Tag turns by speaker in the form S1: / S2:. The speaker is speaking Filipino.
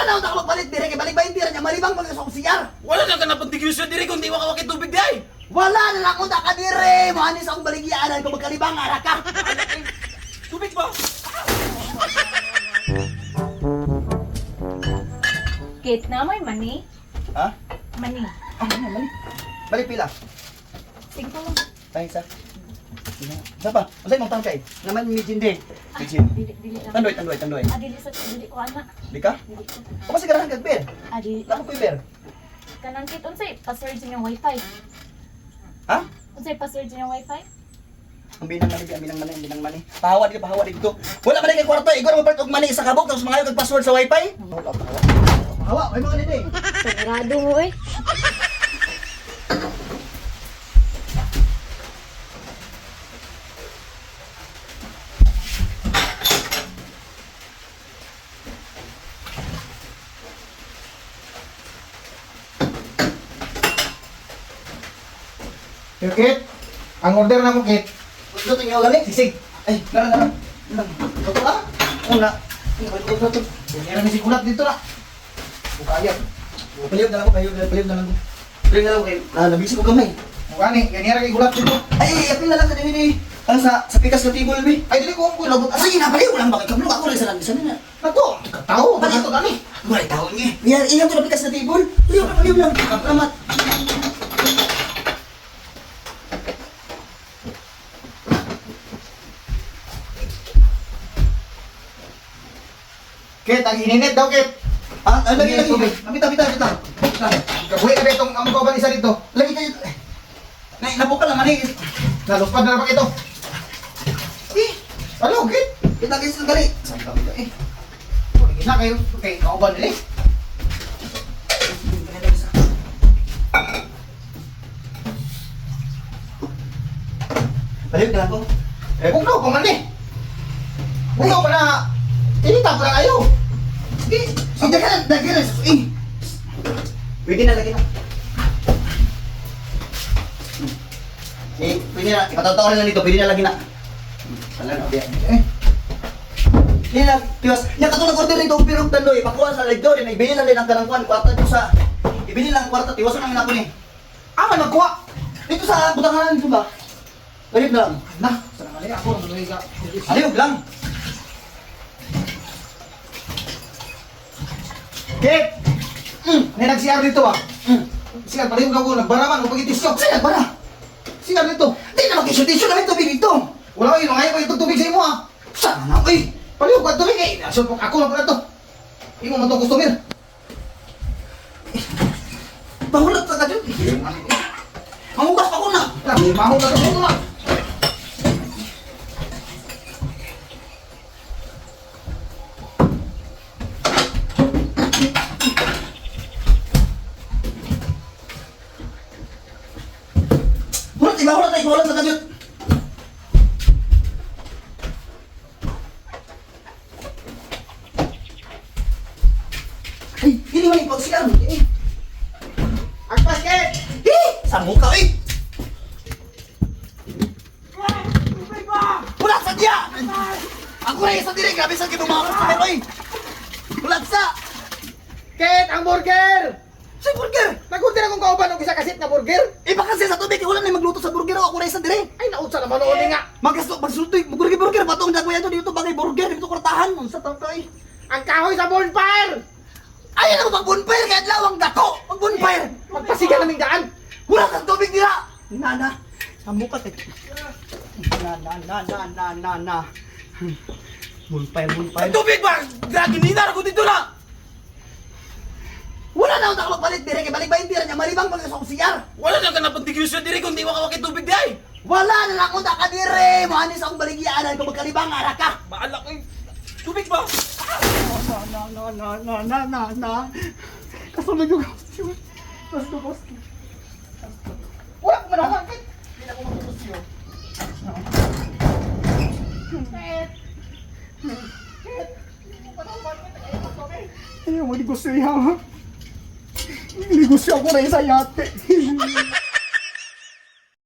S1: na ako magpalit dire kay balik ba hindi ra niya malibang pag sa CR.
S2: Wala na ka na pagtigusyo diri kung di wa ka wakit tubig day.
S1: Wala na lang unta ka dire. Mohani sa akong baligyaanan ko magkalibang ara ka.
S2: Tubig ba?
S3: Kate na may mani.
S1: Ha?
S3: Mani.
S1: Mali. Balik pila.
S3: 5 lang.
S1: Tayo sa. Sa pa? Unsay mong tangkay? Naman mijin din. Mijin.
S3: Dili lang.
S1: Tandoy.
S3: Dili sa dili ko ana.
S1: Di ka?
S3: Dili ko.
S1: O kasi ganahan kag ber.
S3: Dili.
S1: Lako ko ber.
S3: Kanang Kate unsay pa-search yung wifi.
S1: Ha?
S3: Unsay pa-search yung wifi?
S1: Ang binang mani. Pahawad dito. Wala man kay kwarto, igor mo palit og mani sa kabog tapos mangayo kag password sa wifi. Hawa, may mga nini.
S3: Sigurado mo eh.
S4: Yo, Kit. Ang order na mo, Kit.
S1: Gusto tinyo gali, sisig. Ay, nara. Ito ka? Una. Ito.
S4: Meron ni si kulat dito na. Bukayan.
S1: Paliyog na lang ko. Paliyog na lang kay nabisi ko gamay.
S4: Mukani, ganyan kay kulat dito.
S1: Ay, apil na lang sa dinini. Ang sa pikas ng table bi.
S4: Ay, dili ko ang
S1: Labot. Asa ina paliyog lang bakit kablo ako rin sa na.
S4: Nato, tao,
S1: Balik
S4: bakit kami?
S1: Wala taon niya. Iyan ko na pikas na table. Paliyog lang. Kapramat.
S4: Kit, ang ininit daw, Kit.
S1: Ah, lagi. Kapita.
S4: Kabuhi na itong amko ba isa dito.
S1: Lagi kayo. Nabuka lang mani.
S4: Naluspad na naman ito.
S1: Eh,
S4: Ano, Kit?
S1: kita guys ng gali. Saan ka eh?
S4: Lagi na kayo. Okay, kauban nila eh.
S1: Paliyog na lang ko.
S4: Eh, bugnaw pa man eh. Bugnaw pa na. Tinita pa na kayo.
S1: Sige, daghan. Eh. Pwede na lagi na. Eh, pwede na. Ipatatawa na lang dito. Pwede na lagi na. Wala na, biya.
S4: Eh,
S1: Hindi na, tiwas. Yan katulad order nito, pero daloy. Pakuha sa leg doon. Ibili lang din ang kanangkuhan. Kwarta dito sa... Ibili lang kwarta. Tiwas na lang ako ni.
S4: ama nagkuha.
S1: Dito sa butanganan dito ba? Paliyog na lang.
S4: Na, sana mali ako. Manuhi ka.
S1: Paliyog lang.
S4: Kit! May nag-CR dito ah. CR, palihog ako. Nagbaraman. Huwag itisyo.
S1: Saan nagbara?
S4: CR dito.
S1: Hindi na mag-issue namin tubig dito.
S4: Wala kayo. Ngayon ko itong tubig sa imo ah.
S1: Saan na eh?
S4: Palihog ka tubig eh. Asun po ako lang pala to. Imo man itong customer.
S1: Bahulat ka dyan. Mangugas pa ko na.
S4: Mahong na ito na.
S1: Bahulat ka dyan. Ay, hindi man ipag-siyan. Eh,
S4: Agpas, Kit!
S1: sa mukha eh. Bulat sa diya! Ako na isa dire, grabe sa kibong mga customer eh. Bulat sa!
S4: Kit, ang burger!
S1: Si burger!
S4: Nagunti na kong kauban ng isa kasit na burger.
S1: Iba kasi sa tubig, wala na magluto sa burger ako na isa dire.
S4: Ay, naunsa naman noon nga.
S1: Magsultoy, burger, batong dagway ito dito bagay burger, dito kurtahan. Unsa taon to eh.
S4: Ang kahoy sa bonfire!
S1: Ayaw na mag-bonfire, kaya lawang dato. Mag-bonfire.
S4: Magpasiga naming daan.
S1: Wala kang tubig nila. Nana, sa mukha te. Na. Bonfire.
S2: Tubig ba? Gagi ninar ako dito na.
S1: Wala na ako magpalit dire kay balik ba hindi ra niya malibang pag sa CR.
S2: Wala na ka na pagtigusyo diri kung di wa ka wakit tubig day.
S1: Wala na lang unta ka dire. Mohani sa akong baligyaanan ko magkalibang ara ka.
S2: Baala ko. Tubig ba?
S1: Na. Kasunod yung
S4: Wala ko manaman, Kit.
S1: Hindi na ako magpapasyo.
S4: Ayaw mo negosyo ha. Negosyo ako na isa yate.